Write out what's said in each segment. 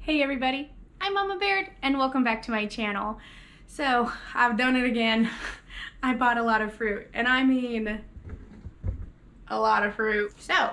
Hey everybody, I'm Mama Baird and welcome back to my channel. So I've done it again. I bought a lot of fruit, and I mean a lot of fruit. So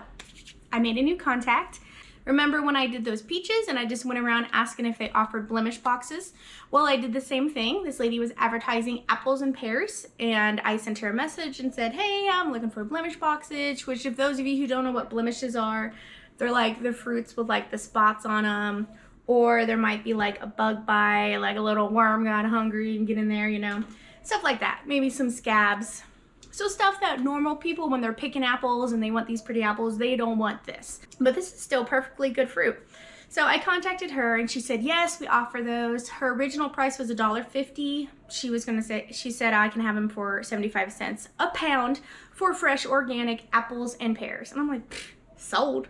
I made a new contact. Remember when I did those peaches and I just went around asking if they offered blemish boxes? Well, I did the same thing. This lady was advertising apples and pears, and I sent her a message and said, hey, I'm looking for blemish boxes, which if those of you who don't know what blemishes are, they're like the fruits with like the spots on them, or there might be like a bug bite, like a little worm got hungry and get in there, you know, stuff like that. Maybe some scabs. So stuff that normal people, when they're picking apples and they want these pretty apples, they don't want this. But this is still perfectly good fruit. So I contacted her and she said, yes, we offer those. Her original price was $1.50. She said I can have them for 75 cents a pound for fresh organic apples and pears. And I'm like, sold.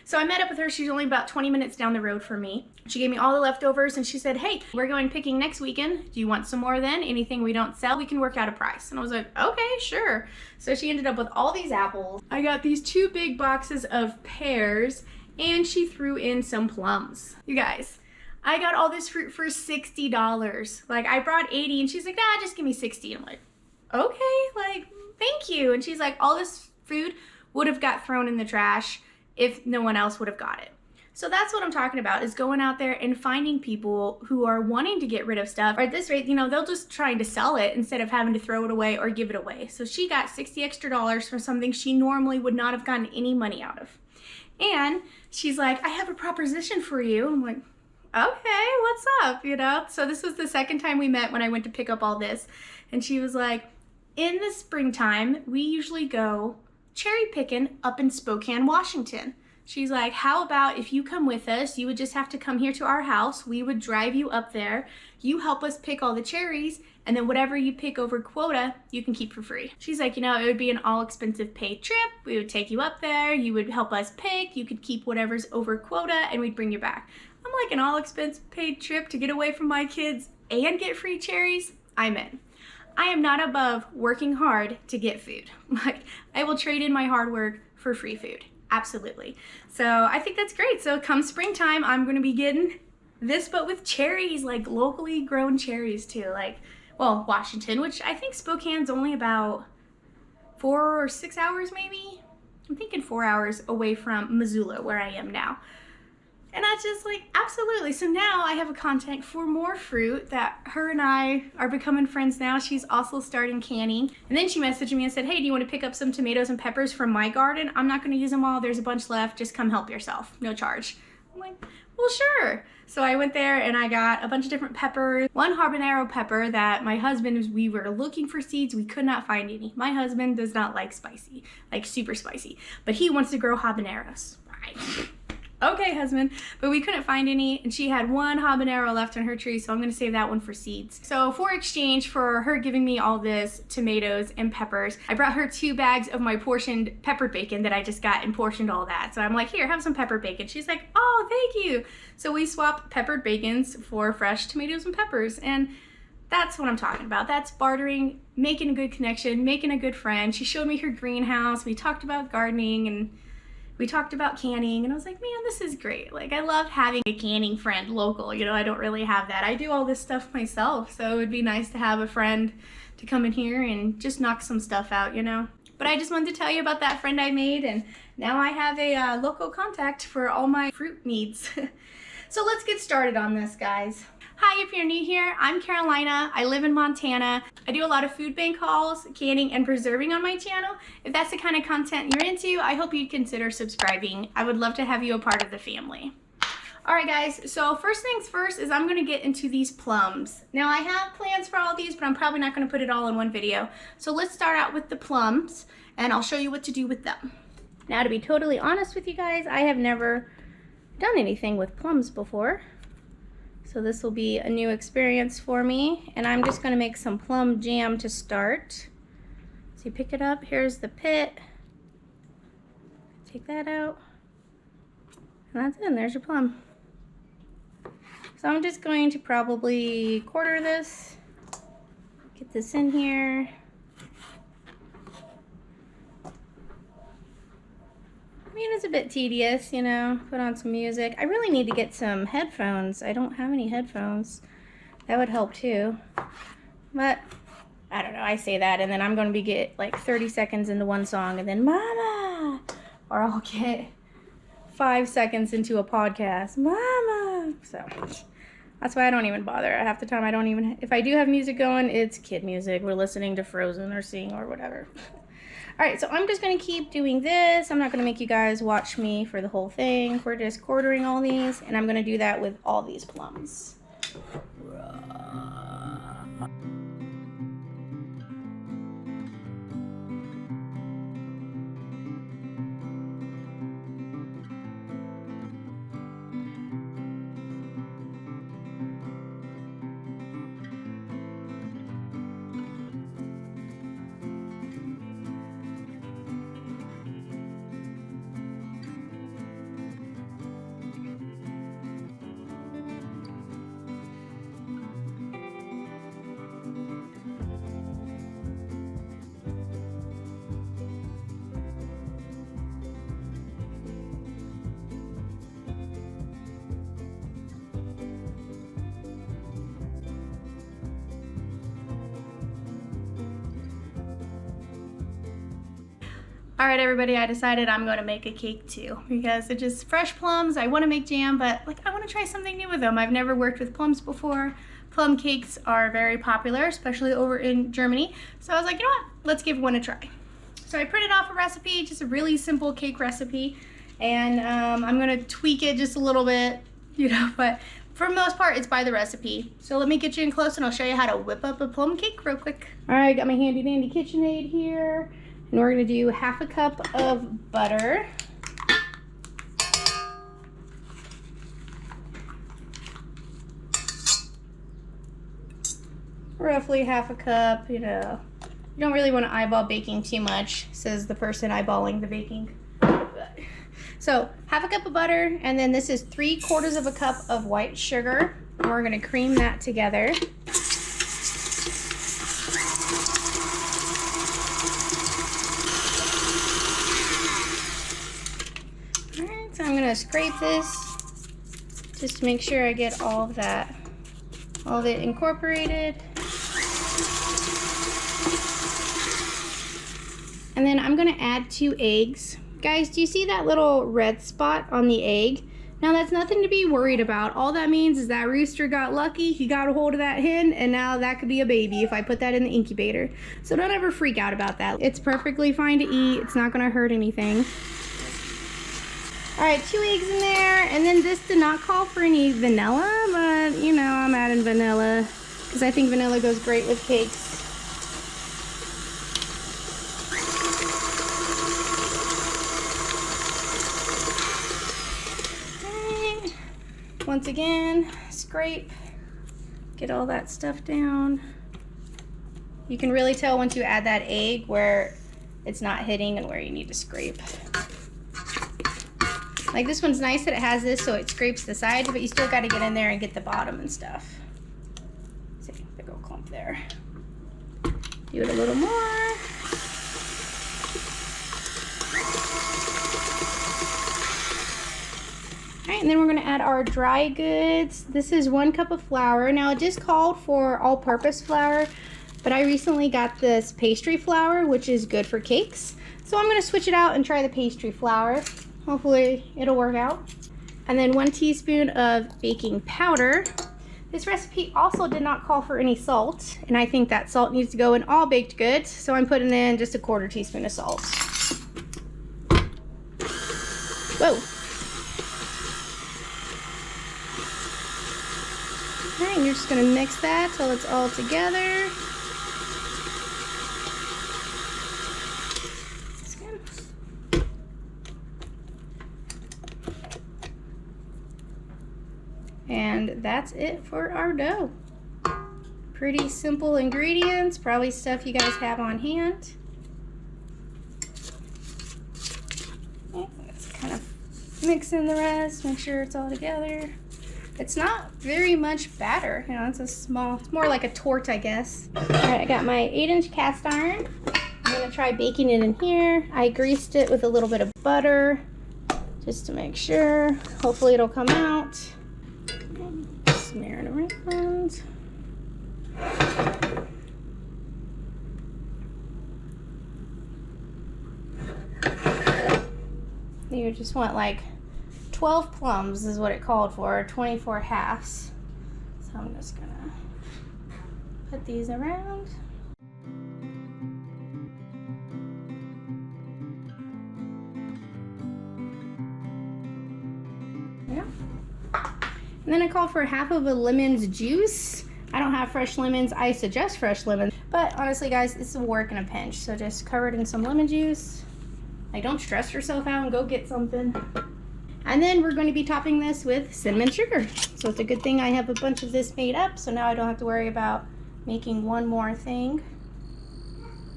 So I met up with her. She's only about 20 minutes down the road from me. She gave me all the leftovers and she said, hey, we're going picking next weekend. Do you want some more then? Anything we don't sell, we can work out a price. And I was like, okay, sure. So she ended up with all these apples. I got these 2 big boxes of pears and she threw in some plums. You guys, I got all this fruit for $60. Like I brought 80 and she's like, nah, just give me 60. I'm like, okay, like, thank you. And she's like, all this food would have got thrown in the trash if no one else would have got it. So that's what I'm talking about, is going out there and finding people who are wanting to get rid of stuff. Or at this rate, you know, they'll just trying to sell it instead of having to throw it away or give it away. So she got $60 extra for something she normally would not have gotten any money out of. And she's like, I have a proposition for you. I'm like, okay, what's up, you know? So this was the second time we met when I went to pick up all this. And she was like, in the springtime, we usually go cherry picking up in Spokane, Washington. She's like, how about if you come with us? You would just have to come here to our house. We would drive you up there. You help us pick all the cherries, and then whatever you pick over quota, you can keep for free. She's like, you know, it would be an all-expensive paid trip. We would take you up there. You would help us pick. You could keep whatever's over quota, and we'd bring you back. I'm like, an all-expense paid trip to get away from my kids and get free cherries? I'm in. I am not above working hard to get food. Like, I will trade in my hard work for free food. Absolutely. So I think that's great. So come springtime, I'm going to be getting this, but with cherries, like locally grown cherries too. Like, well, Washington, which I think Spokane's only about 4 or 6 hours maybe. I'm thinking 4 hours away from Missoula, where I am now. And I just like, absolutely. So now I have a contact for more fruit that her and I are becoming friends now. She's also starting canning. And then she messaged me and said, hey, do you want to pick up some tomatoes and peppers from my garden? I'm not going to use them all. There's a bunch left. Just come help yourself. No charge. I'm like, well, sure. So I went there and I got a bunch of different peppers. One habanero pepper that my husband, we were looking for seeds. We could not find any. My husband does not like spicy, like super spicy, but he wants to grow habaneros. Right. Okay, husband, but we couldn't find any, and she had 1 habanero left on her tree, so I'm going to save that one for seeds. So for exchange for her giving me all this tomatoes and peppers, I brought her 2 bags of my portioned peppered bacon that I just got and portioned all that. So I'm like, here, have some peppered bacon. She's like, oh, thank you. So we swapped peppered bacons for fresh tomatoes and peppers, and that's what I'm talking about. That's bartering, making a good connection, making a good friend. She showed me her greenhouse. We talked about gardening, and we talked about canning, and I was like, man, this is great. Like, I love having a canning friend local. You know, I don't really have that. I do all this stuff myself, so it would be nice to have a friend to come in here and just knock some stuff out, you know? But I just wanted to tell you about that friend I made, and now I have a local contact for all my fruit needs. So let's get started on this, guys. Hi, if you're new here, I'm Carolina. I live in Montana. I do a lot of food bank hauls, canning, and preserving on my channel. If that's the kind of content you're into, I hope you'd consider subscribing. I would love to have you a part of the family. All right, guys, so first things first is I'm gonna get into these plums. Now, I have plans for all these, but I'm probably not gonna put it all in one video. So let's start out with the plums, and I'll show you what to do with them. Now, to be totally honest with you guys, I have never done anything with plums before. So this will be a new experience for me, and I'm just going to make some plum jam to start. So you pick it up, here's the pit, take that out, and that's it, and there's your plum. So I'm just going to probably quarter this, get this in here. mean, it's a bit tedious, you know, put on some music. I really need to get some headphones. I don't have any headphones. That would help too. But I don't know, I say that and then I'm going to get like 30 seconds into one song and then mama, or I'll get 5 seconds into a podcast, mama. So that's why I don't even bother. Half the time I don't even, if I do have music going, it's kid music. We're listening to Frozen or Sing or whatever. All right, so I'm just gonna keep doing this. I'm not gonna make you guys watch me for the whole thing. We're just quartering all these, and I'm gonna do that with all these plums. All right, everybody, I decided I'm going to make a cake too because it's just fresh plums. I want to make jam, but like I want to try something new with them. I've never worked with plums before. Plum cakes are very popular, especially over in Germany. So I was like, you know what? Let's give one a try. So I printed off a recipe, just a really simple cake recipe, and I'm going to tweak it just a little bit, you know, but for the most part, it's by the recipe. So let me get you in close and I'll show you how to whip up a plum cake real quick. All right, got my handy dandy Kitchenaid here. And we're gonna do 1/2 cup of butter. Roughly 1/2 cup, you know. You don't really want to eyeball baking too much, says the person eyeballing the baking. So 1/2 cup of butter, and then this is 3/4 cup of white sugar. And we're gonna cream that together. So I'm gonna scrape this just to make sure I get all of that, all of it incorporated. And then I'm gonna add 2 eggs. Guys, do you see that little red spot on the egg? Now that's nothing to be worried about. All that means is that rooster got lucky, he got a hold of that hen, and now that could be a baby if I put that in the incubator. So don't ever freak out about that. It's perfectly fine to eat, it's not gonna hurt anything. All right, 2 eggs in there, and then this did not call for any vanilla, but you know, I'm adding vanilla because I think vanilla goes great with cakes. Okay. Once again, scrape, get all that stuff down. You can really tell once you add that egg where it's not hitting and where you need to scrape. Like this one's nice that it has this so it scrapes the sides, but you still got to get in there and get the bottom and stuff. See, big old clump there. Do it a little more. All right, and then we're going to add our dry goods. This is 1 cup of flour. Now it just called for all-purpose flour, but I recently got this pastry flour, which is good for cakes. So I'm going to switch it out and try the pastry flour. Hopefully it'll work out. And then 1 teaspoon of baking powder. This recipe also did not call for any salt, and I think that salt needs to go in all baked goods, so I'm putting in just 1/4 teaspoon of salt. Whoa. All right, you're just gonna mix that till it's all together. And that's it for our dough. Pretty simple ingredients, probably stuff you guys have on hand. Okay, let's kind of mix in the rest, make sure it's all together. It's not very much batter, you know, it's more like a torte, I guess. All right, I got my 8-inch cast iron. I'm gonna try baking it in here. I greased it with a little bit of butter. just to make sure. Hopefully it'll come out. Smear it around. You just want like 12 plums is what it called for, 24 halves. So I'm just gonna put these around. Yeah. And then I called for half of a lemon's juice. I don't have fresh lemons. I suggest fresh lemons. But honestly, guys, this is a work in a pinch. So just cover it in some lemon juice. Like, don't stress yourself out and go get something. And then we're going to be topping this with cinnamon sugar. So it's a good thing I have a bunch of this made up. So now I don't have to worry about making one more thing.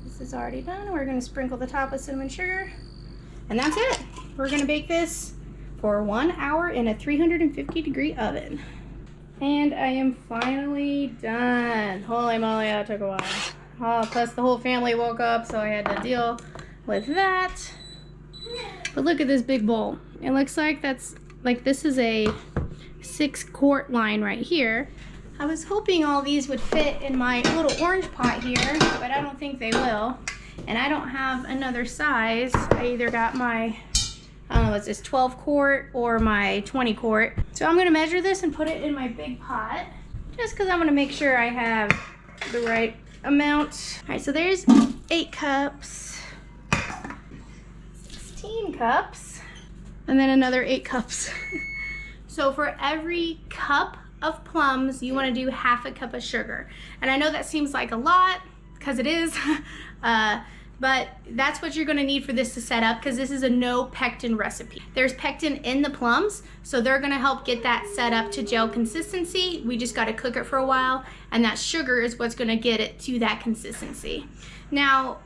This is already done. We're going to sprinkle the top with cinnamon sugar. And that's it. We're going to bake this for 1 hour in a 350-degree oven. And I am finally done. Holy moly, that took a while. Oh, plus the whole family woke up, so I had to deal with that. But look at this big bowl. It looks like this is a 6-quart line right here. I was hoping all these would fit in my little orange pot here, but I don't think they will. And I don't have another size. I either got my, I don't know, what's this, 12-quart or my 20-quart. So I'm gonna measure this and put it in my big pot, just because I'm gonna make sure I have the right amount. All right, so there's 8 cups, 16 cups, and then another 8 cups. So for every cup of plums, you wanna do half a cup of sugar. And I know that seems like a lot, because it is, but that's what you're gonna need for this to set up, because this is a no pectin recipe. There's pectin in the plums, so they're gonna help get that set up to gel consistency. We just gotta cook it for a while, and that sugar is what's gonna get it to that consistency. Now,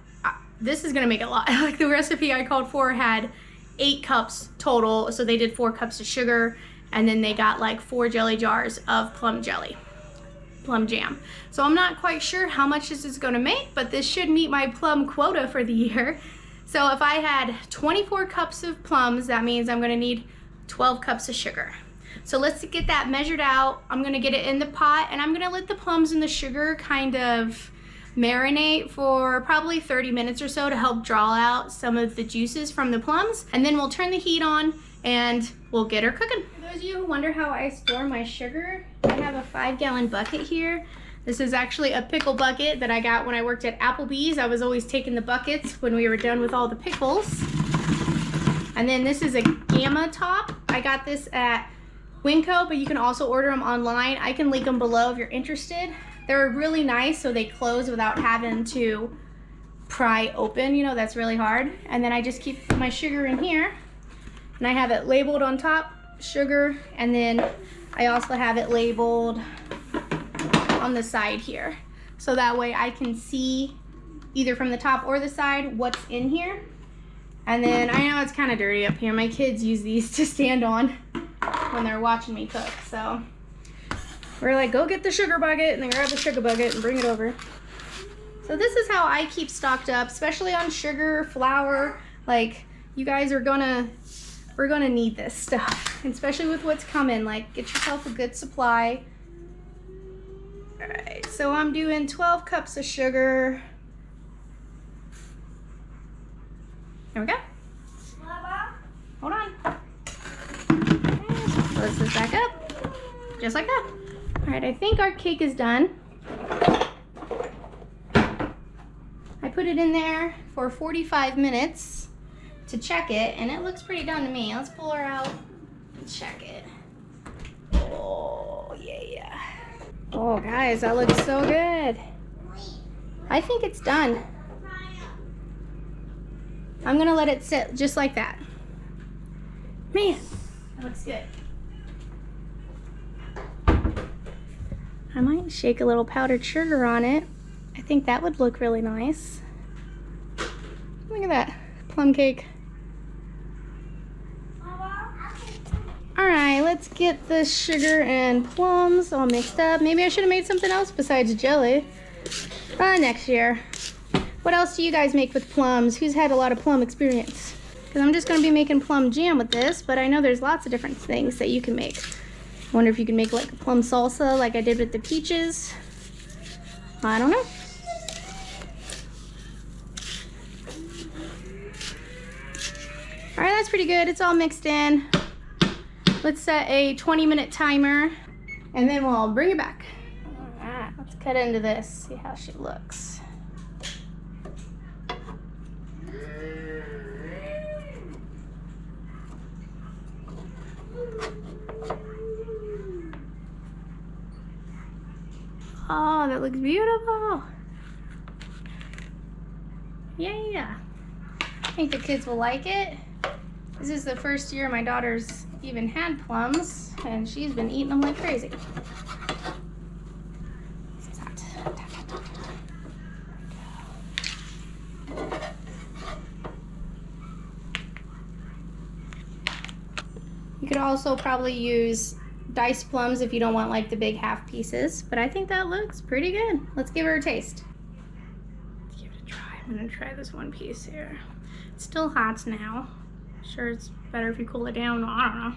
this is gonna make a lot. Like the recipe I called for had 8 cups total, so they did 4 cups of sugar, and then they got like 4 jelly jars of plum jelly. Plum Jam. So I'm not quite sure how much this is going to make, but this should meet my plum quota for the year. So if I had 24 cups of plums, that means I'm going to need 12 cups of sugar. So let's get that measured out. I'm going to get it in the pot, and I'm going to let the plums and the sugar kind of marinate for probably 30 minutes or so to help draw out some of the juices from the plums, and then we'll turn the heat on and we'll get her cooking. For those of you who wonder how I store my sugar, I have a 5-gallon bucket here. This is actually a pickle bucket that I got when I worked at Applebee's. I was always taking the buckets when we were done with all the pickles. And then this is a Gamma top. I got this at Winco, but you can also order them online. I can link them below if you're interested. They're really nice, so they close without having to pry open. You know, that's really hard. And then I just keep my sugar in here. And I have it labeled on top, sugar, and then I also have it labeled on the side here. So that way I can see either from the top or the side what's in here. And then I know it's kind of dirty up here. My kids use these to stand on when they're watching me cook. So we're like, go get the sugar bucket, and then grab the sugar bucket and bring it over. So this is how I keep stocked up, especially on sugar, flour. Like, you guys are we're gonna need this stuff, especially with what's coming. Like, get yourself a good supply. All right, so I'm doing 12 cups of sugar. There we go. Hold on. Close this back up, just like that. All right, I think our cake is done. I put it in there for 45 minutes to check it, and it looks pretty done to me. Let's pull her out and check it. Oh, yeah. Oh, guys, that looks so good. I think it's done. I'm gonna let it sit just like that. Man, that looks good. I might shake a little powdered sugar on it. I think that would look really nice. Look at that plum cake. Alright, let's get the sugar and plums all mixed up. Maybe I should have made something else besides jelly. Next year. What else do you guys make with plums? Who's had a lot of plum experience? because I'm just going to be making plum jam with this, but I know there's lots of different things that you can make. I wonder if you can make like a plum salsa like I did with the peaches. I don't know. All right, that's pretty good. It's all mixed in. Let's set a 20-minute timer and then we'll bring it back. All right, let's cut into this, see how she looks. Oh, that looks beautiful. Yeah. I think the kids will like it. This is the first year my daughter's even had plums, and she's been eating them like crazy. This is hot. You could also probably use diced plums if you don't want like the big half pieces, but I think that looks pretty good. Let's give her a taste. Let's give it a try. I'm gonna try this one piece here. It's still hot now. Sure, it's better if you cool it down. I don't know.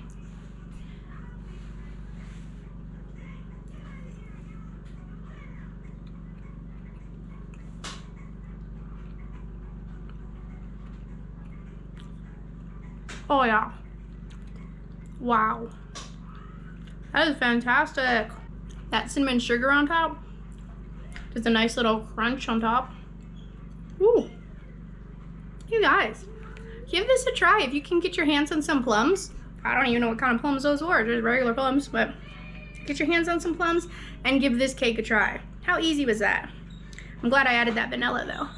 Oh yeah. Wow. That is fantastic. That cinnamon sugar on top. Just a nice little crunch on top. Ooh. You guys, give this a try. If you can get your hands on some plums. I don't even know what kind of plums those were. Just regular plums, but get your hands on some plums and give this cake a try. How easy was that? I'm glad I added that vanilla though.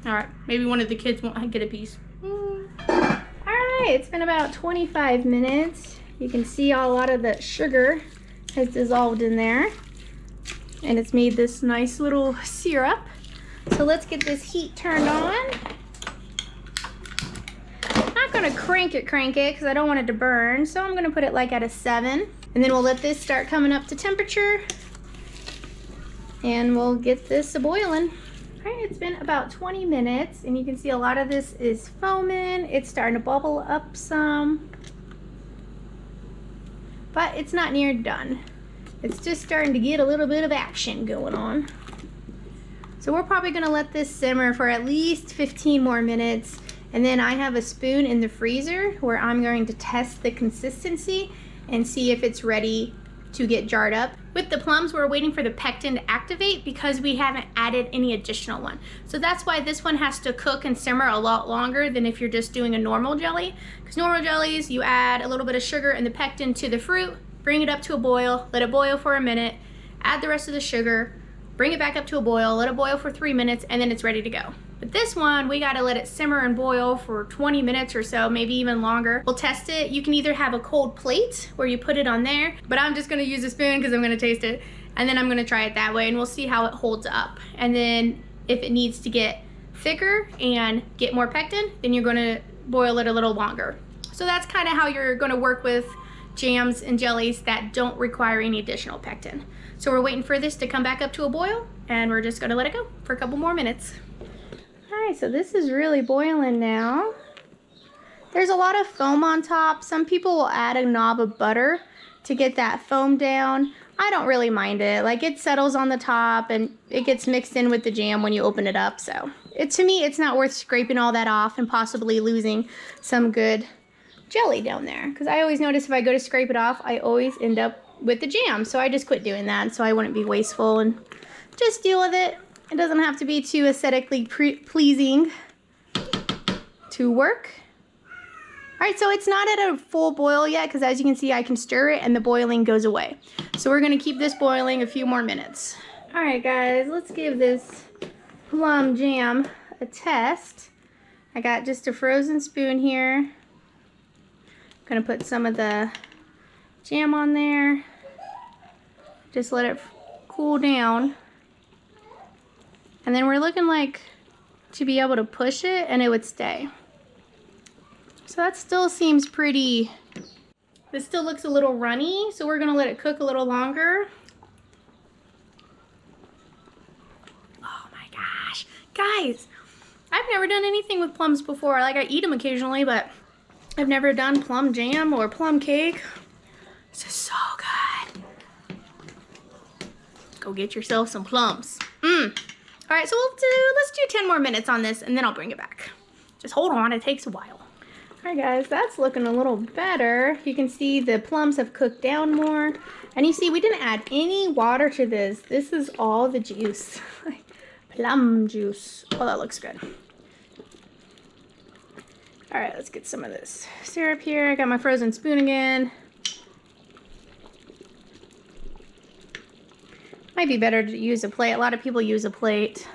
All right, maybe one of the kids won't get a piece. All right, it's been about 25 minutes. You can see a lot of the sugar has dissolved in there, and it's made this nice little syrup. So let's get this heat turned on. I'm not gonna crank it because I don't want it to burn. So I'm gonna put it like at a 7, and then we'll let this start coming up to temperature, and we'll get this a boiling. All right, it's been about 20 minutes, and you can see a lot of this is foaming. It's starting to bubble up some, but it's not near done. It's just starting to get a little bit of action going on. So we're probably gonna let this simmer for at least 15 more minutes, and then I have a spoon in the freezer where I'm going to test the consistency and see if it's ready to get jarred up. With the plums, we're waiting for the pectin to activate because we haven't added any additional one. So that's why this one has to cook and simmer a lot longer than if you're just doing a normal jelly. Because normal jellies, you add a little bit of sugar and the pectin to the fruit, bring it up to a boil, let it boil for a minute, add the rest of the sugar, bring it back up to a boil, let it boil for 3 minutes, and then it's ready to go. But this one, we gotta let it simmer and boil for 20 minutes or so, maybe even longer. We'll test it. You can either have a cold plate where you put it on there, but I'm just gonna use a spoon because I'm gonna taste it, and then I'm gonna try it that way, and we'll see how it holds up. And then if it needs to get thicker and get more pectin, then you're gonna boil it a little longer. So that's kind of how you're gonna work with jams and jellies that don't require any additional pectin. So we're waiting for this to come back up to a boil, and we're just gonna let it go for a couple more minutes. All right, so this is really boiling now. There's a lot of foam on top. Some people will add a knob of butter to get that foam down. I don't really mind it. Like, it settles on the top and it gets mixed in with the jam when you open it up. So to me, it's not worth scraping all that off and possibly losing some good jelly down there. Because I always notice if I go to scrape it off, I always end up with the jam. So I just quit doing that so I wouldn't be wasteful and just deal with it. It doesn't have to be too aesthetically pleasing to work. All right, so it's not at a full boil yet because as you can see, I can stir it and the boiling goes away. So we're gonna keep this boiling a few more minutes. All right, guys, let's give this plum jam a test. I got just a frozen spoon here. I'm gonna put some of the jam on there. Just let it cool down. And then we're looking like to be able to push it and it would stay. So that still seems pretty, this still looks a little runny, so we're gonna let it cook a little longer. Oh my gosh, guys, I've never done anything with plums before. Like, I eat them occasionally, but I've never done plum jam or plum cake. This is so good. Go get yourself some plums. All right, so let's do 10 more minutes on this, and then I'll bring it back. Just hold on, it takes a while. All right, guys, that's looking a little better. You can see the plums have cooked down more. And you see, we didn't add any water to this. This is all the juice. Plum juice. Oh, that looks good. All right, let's get some of this syrup here. I got my frozen spoon again. Might be better to use a plate. A lot of people use a plate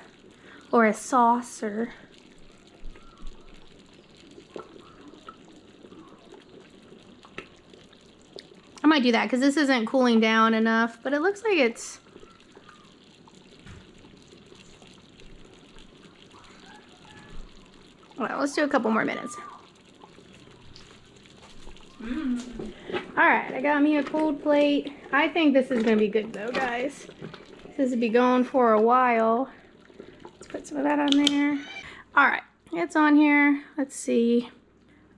or a saucer. I might do that because this isn't cooling down enough, but it looks like it's... Well, let's do a couple more minutes. Alright, I got me a cold plate. I think this is going to be good though, guys. This will be going for a while. Let's put some of that on there. Alright, it's on here. Let's see.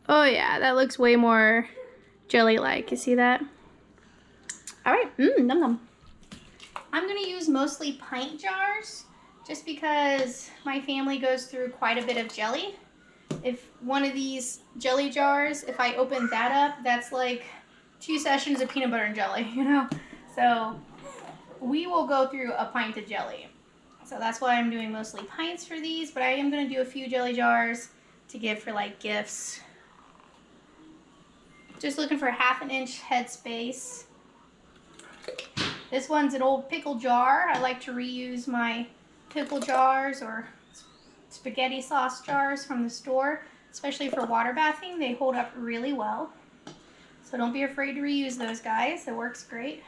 Oh yeah, that looks way more jelly-like. You see that? Alright, num num. I'm going to use mostly pint jars just because my family goes through quite a bit of jelly. If one of these jelly jars, if I open that up, that's like 2 sessions of peanut butter and jelly, you know? So we will go through a pint of jelly. So that's why I'm doing mostly pints for these, but I am going to do a few jelly jars to give for like gifts. Just looking for 1/2 inch head space. This one's an old pickle jar. I like to reuse my pickle jars or spaghetti sauce jars from the store, especially for water bathing. They hold up really well. So don't be afraid to reuse those, guys. It works great.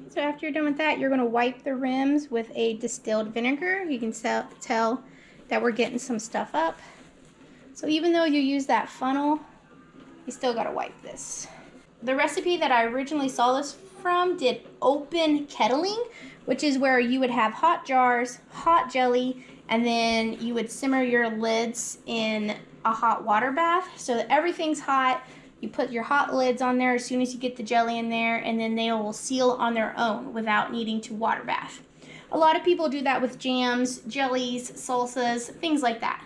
So after you're done with that, you're going to wipe the rims with a distilled vinegar. You can tell that we're getting some stuff up. So even though you use that funnel, you still got to wipe this. The recipe that I originally saw this from did open kettling, which is where you would have hot jars, hot jelly, and then you would simmer your lids in a hot water bath so that everything's hot. You put your hot lids on there as soon as you get the jelly in there, and then they will seal on their own without needing to water bath. A lot of people do that with jams, jellies, salsas, things like that.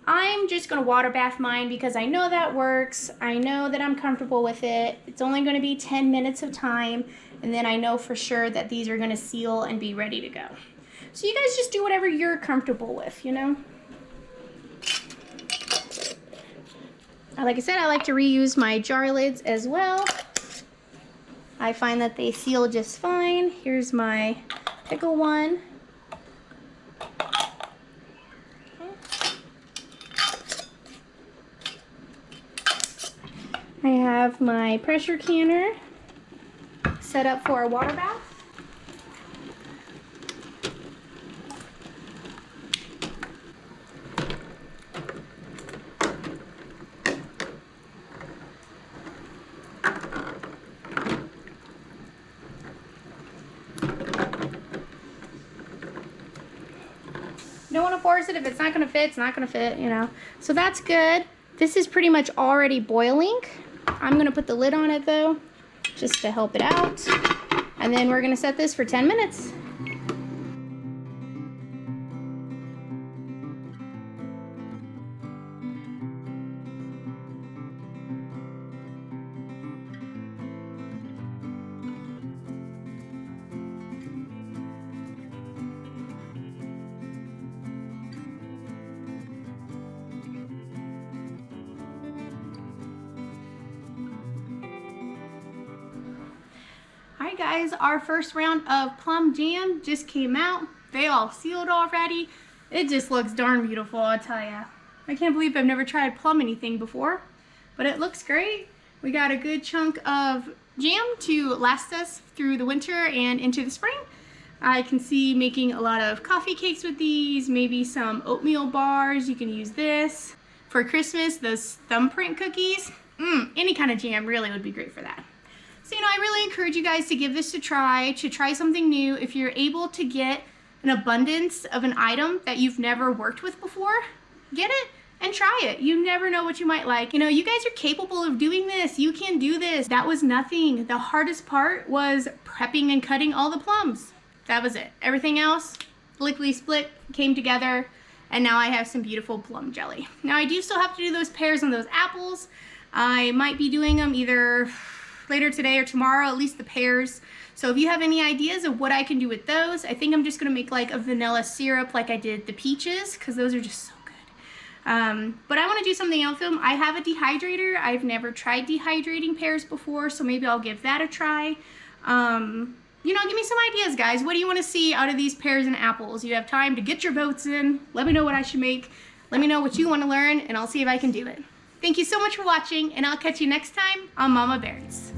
I'm just going to water bath mine because I know that works. I know that I'm comfortable with it. It's only going to be 10 minutes of time, and then I know for sure that these are going to seal and be ready to go. So you guys just do whatever you're comfortable with, you know? Like I said, I like to reuse my jar lids as well. I find that they seal just fine. Here's my pickle one. I have my pressure canner set up for a water bath. Don't want to force it. If it's not going to fit, it's not going to fit, you know. So that's good. This is pretty much already boiling. I'm going to put the lid on it though, just to help it out. And then we're going to set this for 10 minutes. Alright guys, our first round of plum jam just came out. They all sealed already. It just looks darn beautiful, I'll tell ya. I can't believe I've never tried plum anything before, but it looks great. We got a good chunk of jam to last us through the winter and into the spring. I can see making a lot of coffee cakes with these, maybe some oatmeal bars. You can use this. For Christmas, those thumbprint cookies. Any kind of jam really would be great for that. So, I really encourage you guys to give this a try, to try something new. If you're able to get an abundance of an item that you've never worked with before, get it and try it. You never know what you might like. You guys are capable of doing this. You can do this. That was nothing. The hardest part was prepping and cutting all the plums. That was it. Everything else, lickety split, came together, and now I have some beautiful plum jelly. Now I do still have to do those pears and those apples. I might be doing them either later today or tomorrow, at least the pears. So if you have any ideas of what I can do with those, I think I'm just gonna make like a vanilla syrup like I did the peaches, because those are just so good. But I wanna do something else with them. I have a dehydrator. I've never tried dehydrating pears before, so maybe I'll give that a try. Give me some ideas, guys. What do you want to see out of these pears and apples? You have time to get your votes in. Let me know what I should make. Let me know what you want to learn, and I'll see if I can do it. Thank you so much for watching, and I'll catch you next time on Mama Beards.